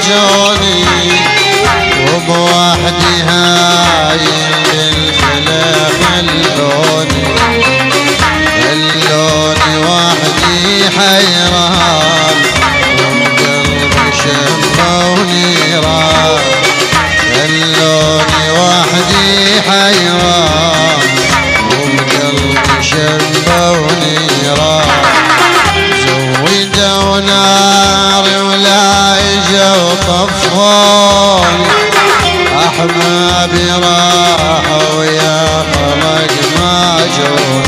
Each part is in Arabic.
جوني وبوحدي هاي بالفلا خلوني وحدي حيران وقلبي شمه ونيران خلوني وحدي حيران وقلبي شمه ونيران زودوا ناري ولا اجوا طفون احبابي راحوا ويا خلق ما جون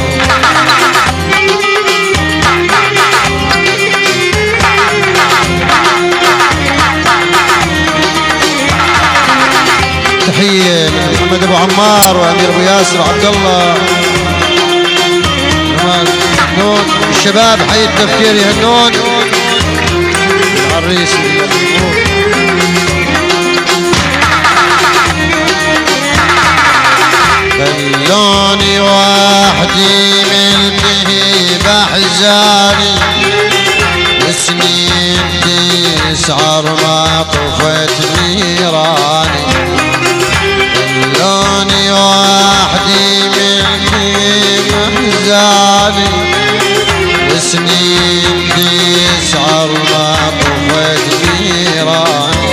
تحية محمد ابو عمار وامير ابو ياسر وعبد الله هنون الشباب حي التفكير يهنون العريس خلوني وحدي منتهي بأحزاني وسنين تسعر ما طفت نيراني خلوني وحدي منتهي بأحزاني وسنين تسعر ما طفت نيراني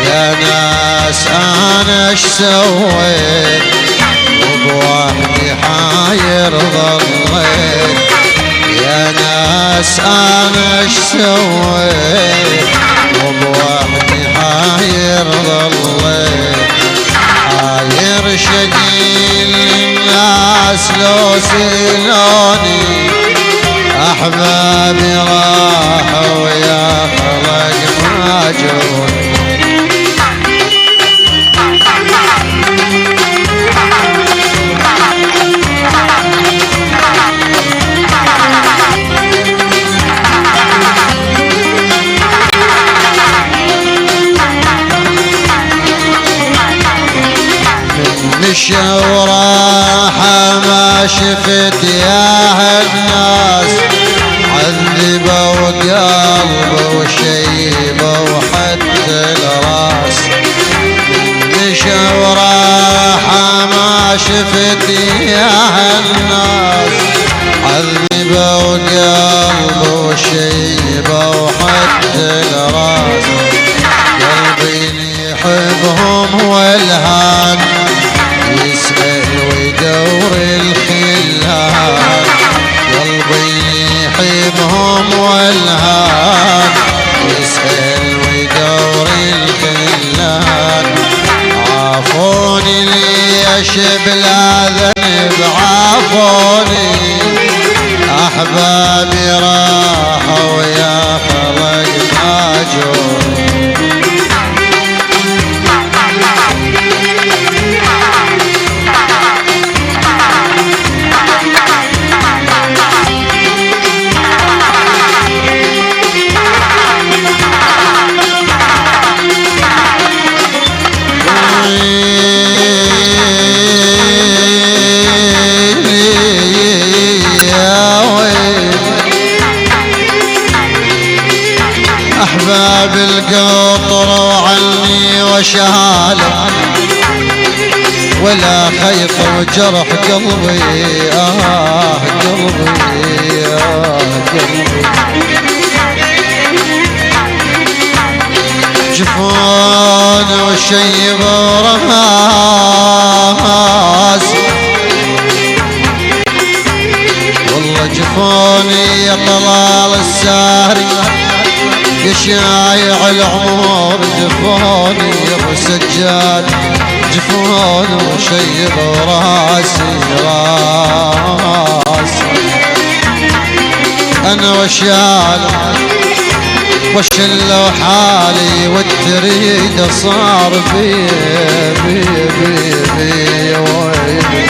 يا ناس انا اش سويت وبوحدي حاير ظليت يا ناس انا اش سويت وبوحدي حاير ظليت حاير شقيل الناس لو سلوني احبابي راحوا ويا خلق ما جوني مشى وراحة ما شفت يا الناس عذبوا قلبه وشيبه وحتى الراس مشى وراحة ما شفت يا الناس عذبوا قلبه وشيبه وحتى الراس قلبي يحبهم والهان يسأل ويدور الخلان قلبي يحبهم والهان يسأل ويدور الخلان عافوني ليش بلا ذنب عافوني أحبابي راحوا ويا خلق ما جوني أحباب القطر عني وشهالة ولا خيط وجرح قلبي قلبي قلبي جفون وشيب ورماس والله جفوني يا طلال الساري يا شايع العمر جفوني يا ابو سجاد جفون وشيب راسي انا وشال وشل حالي والتريد صار بي يا ويلي يا ويلي